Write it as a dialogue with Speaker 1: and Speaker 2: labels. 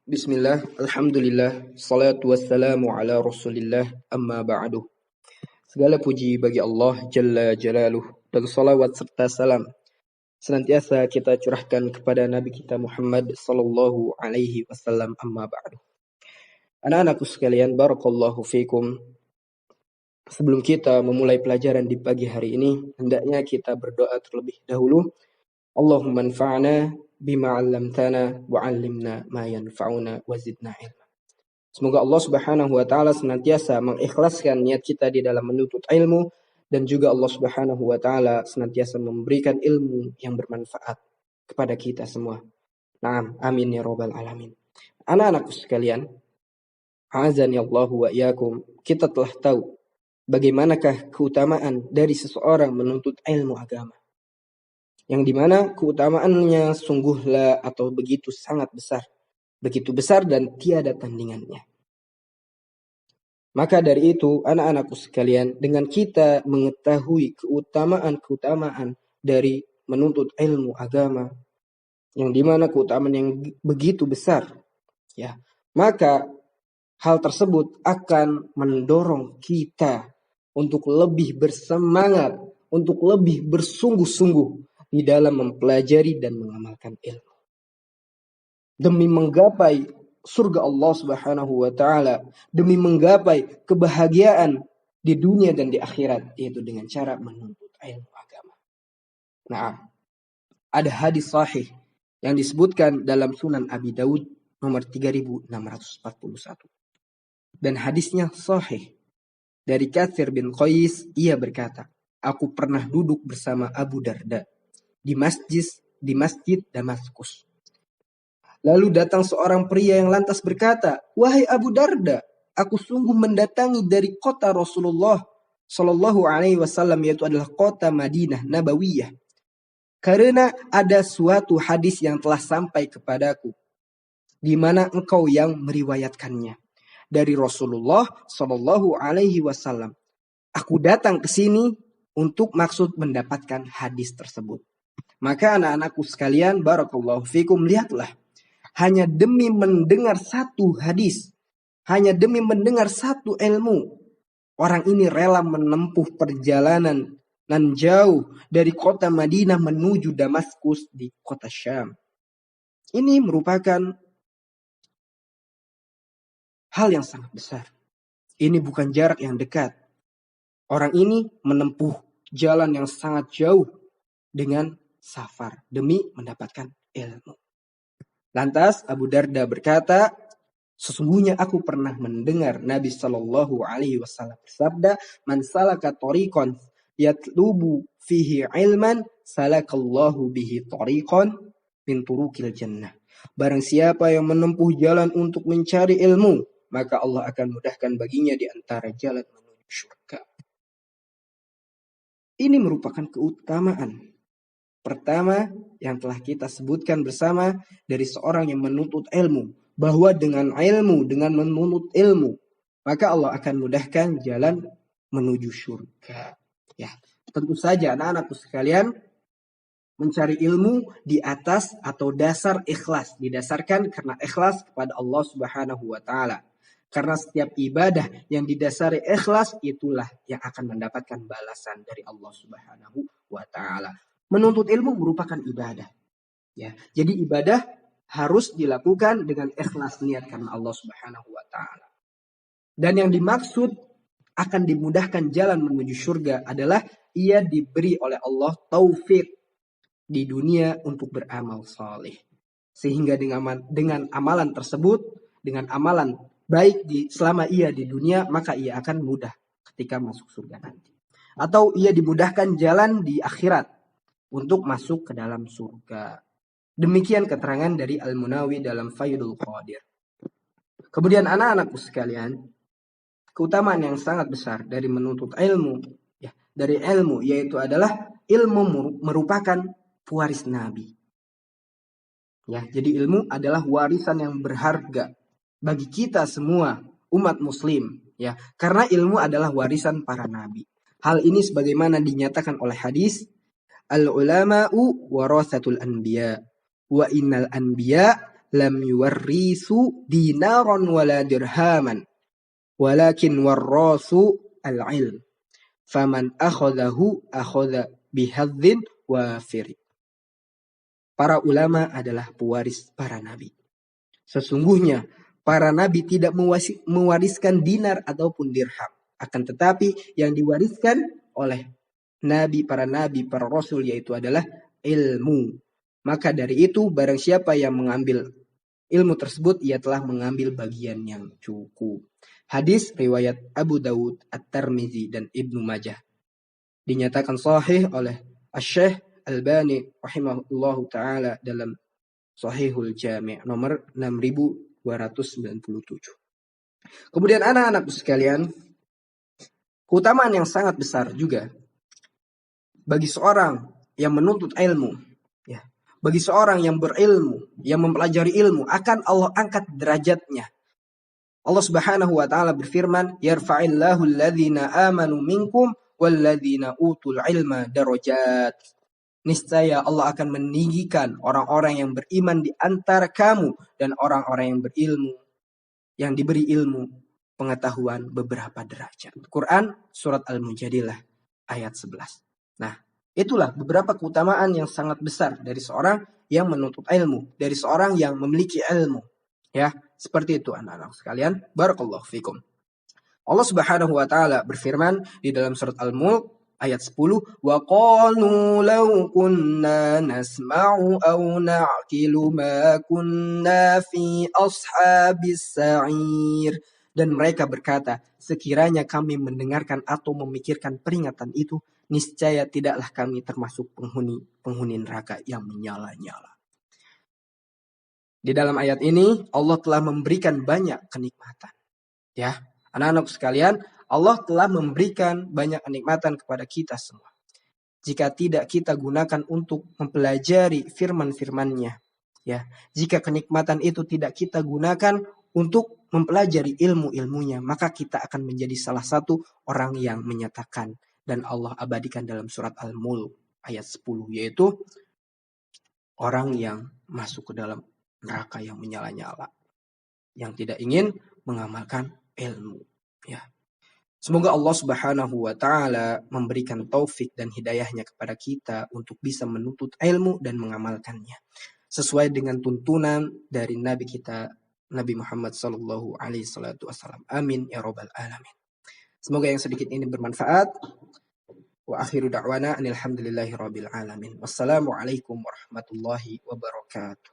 Speaker 1: Bismillah, alhamdulillah, salatu wassalamu ala rasulillah, amma ba'du. Segala puji bagi Allah Jalla Jalaluh, dan salawat serta salam senantiasa kita curahkan kepada Nabi kita Muhammad sallallahu alaihi wasallam, amma ba'du. Anak-anakku sekalian, barakallahu fikum. Sebelum kita memulai pelajaran di pagi hari ini, hendaknya kita berdoa terlebih dahulu. Allahumma anfa'na bima 'allamtana wa 'allimna ma yanfa'una wa zidna ilma. Semoga Allah Subhanahu wa taala senantiasa mengikhlaskan niat kita di dalam menuntut ilmu, dan juga Allah Subhanahu wa taala senantiasa memberikan ilmu yang bermanfaat kepada kita semua. Naam, amin ya rabbal alamin. Anak-anakku sekalian, azani Allahu wa iyyakum, kita telah tahu bagaimanakah keutamaan dari seseorang menuntut ilmu agama, yang dimana keutamaannya sungguhlah atau begitu sangat besar, begitu besar dan tiada tandingannya. Maka dari itu, anak-anakku sekalian, dengan kita mengetahui keutamaan-keutamaan dari menuntut ilmu agama, yang dimana keutamaan yang begitu besar, ya, maka hal tersebut akan mendorong kita untuk lebih bersemangat, untuk lebih bersungguh-sungguh di dalam mempelajari dan mengamalkan ilmu, demi menggapai surga Allah Subhanahu wa taala, demi menggapai kebahagiaan di dunia dan di akhirat, yaitu dengan cara menuntut ilmu agama. Nah, ada hadis sahih yang disebutkan dalam Sunan Abi Daud nomor 3641. Dan hadisnya sahih dari Katsir bin Qais, ia berkata, "Aku pernah duduk bersama Abu Darda di masjid Damaskus. Lalu datang seorang pria yang lantas berkata, 'Wahai Abu Darda, aku sungguh mendatangi dari kota Rasulullah Shallallahu alaihi wasallam, yaitu adalah kota Madinah Nabawiyah, karena ada suatu hadis yang telah sampai kepadaku, di mana engkau yang meriwayatkannya dari Rasulullah Shallallahu alaihi wasallam. Aku datang ke sini untuk maksud mendapatkan hadis tersebut.' Maka anak-anakku sekalian, barakallahu fikum, lihatlah, hanya demi mendengar satu hadis, hanya demi mendengar satu ilmu, orang ini rela menempuh perjalanan nan jauh dari kota Madinah menuju Damaskus di kota Syam. Ini merupakan hal yang sangat besar. Ini bukan jarak yang dekat. Orang ini menempuh jalan yang sangat jauh dengan safar demi mendapatkan ilmu. Lantas Abu Darda berkata, sesungguhnya aku pernah mendengar Nabi Shallallahu alaihi wasallam bersabda, "Man salaka tariqan yatlubu fihi ilman, salakallahu bihi tariqan min turuqil jannah." Barang siapa yang menempuh jalan untuk mencari ilmu, maka Allah akan mudahkan baginya di antara jalan menuju surga. Ini merupakan keutamaan pertama yang telah kita sebutkan bersama dari seorang yang menuntut ilmu, bahwa dengan ilmu, dengan menuntut ilmu, maka Allah akan mudahkan jalan menuju surga. Ya, tentu saja anak-anakku sekalian, mencari ilmu di atas atau dasar ikhlas, didasarkan karena ikhlas kepada Allah Subhanahu wa taala. Karena setiap ibadah yang didasari ikhlas, itulah yang akan mendapatkan balasan dari Allah Subhanahu wa taala. Menuntut ilmu merupakan ibadah. Ya, jadi ibadah harus dilakukan dengan ikhlas niat karena Allah Subhanahu wa taala. Dan yang dimaksud akan dimudahkan jalan menuju surga adalah ia diberi oleh Allah taufik di dunia untuk beramal saleh. Sehingga dengan amalan tersebut, dengan amalan baik selama ia di dunia, maka ia akan mudah ketika masuk surga nanti. Atau ia dimudahkan jalan di akhirat untuk masuk ke dalam surga. Demikian keterangan dari Al-Munawi dalam Faidul Qadir. Kemudian anak-anakku sekalian, keutamaan yang sangat besar dari menuntut ilmu, ya, dari ilmu, yaitu adalah ilmu merupakan pewaris Nabi. Ya, jadi ilmu adalah warisan yang berharga bagi kita semua umat muslim, ya, karena ilmu adalah warisan para nabi. Hal ini sebagaimana dinyatakan oleh hadis, al-ulama'u warasatul anbiya wa innal anbiya lam yuwarrisu dinaran wala dirhaman walakin warrasu al-ilm faman akhadahu akhadha bihadzin wafir. Para ulama adalah pewaris para nabi. Sesungguhnya para nabi tidak mewariskan dinar ataupun dirham. Akan tetapi yang diwariskan oleh para nabi, para rasul yaitu adalah ilmu. Maka dari itu barang siapa yang mengambil ilmu tersebut, ia telah mengambil bagian yang cukup. Hadis riwayat Abu Dawud, At-Tirmizi dan Ibnu Majah. Dinyatakan sahih oleh Asy-Syaikh Albani rahimahullahu taala dalam Shahihul Jami' nomor 6297. Kemudian anak-anakku sekalian, keutamaan yang sangat besar juga bagi seorang yang menuntut ilmu, ya, bagi seorang yang berilmu, yang mempelajari ilmu, akan Allah angkat derajatnya. Allah Subhanahu wa taala berfirman, "Yarfa'illahu alladhina amanu minkum walladzina utul ilma darajat." Niscaya Allah akan meninggikan orang-orang yang beriman di antara kamu dan orang-orang yang berilmu, yang diberi ilmu pengetahuan beberapa derajat. Quran surat Al-Mujadilah ayat 11. Nah, itulah beberapa keutamaan yang sangat besar dari seorang yang menuntut ilmu, dari seorang yang memiliki ilmu. Ya, seperti itu anak-anak sekalian. Barakallahu fikum. Allah Subhanahu wa taala berfirman di dalam surat Al-Mulk ayat 10, wa qalu law kunna nasma'u aw na'qilu ma kunna fi ashabis sa'ir. Dan mereka berkata, sekiranya kami mendengarkan atau memikirkan peringatan itu, niscaya tidaklah kami termasuk penghuni neraka yang menyala-nyala. Di dalam ayat ini Allah telah memberikan banyak kenikmatan. Ya, anak-anak sekalian, Allah telah memberikan banyak kenikmatan kepada kita semua. Jika tidak kita gunakan untuk mempelajari firman-firman-Nya, ya, jika kenikmatan itu tidak kita gunakan untuk mempelajari ilmu-ilmunya, maka kita akan menjadi salah satu orang yang menyatakan dan Allah abadikan dalam surat Al-Mulk ayat 10, yaitu orang yang masuk ke dalam neraka yang menyala-nyala, yang tidak ingin mengamalkan ilmu. Ya. Semoga Allah Subhanahu wa taala memberikan taufik dan hidayahnya kepada kita untuk bisa menuntut ilmu dan mengamalkannya sesuai dengan tuntunan dari Nabi kita Nabi Muhammad sallallahu alaihi wasallam. Amin ya rabbal alamin. Semoga yang sedikit ini bermanfaat. Wa akhiru da'wana alhamdulillahi rabbil alamin. Wassalamualaikum warahmatullahi wabarakatuh.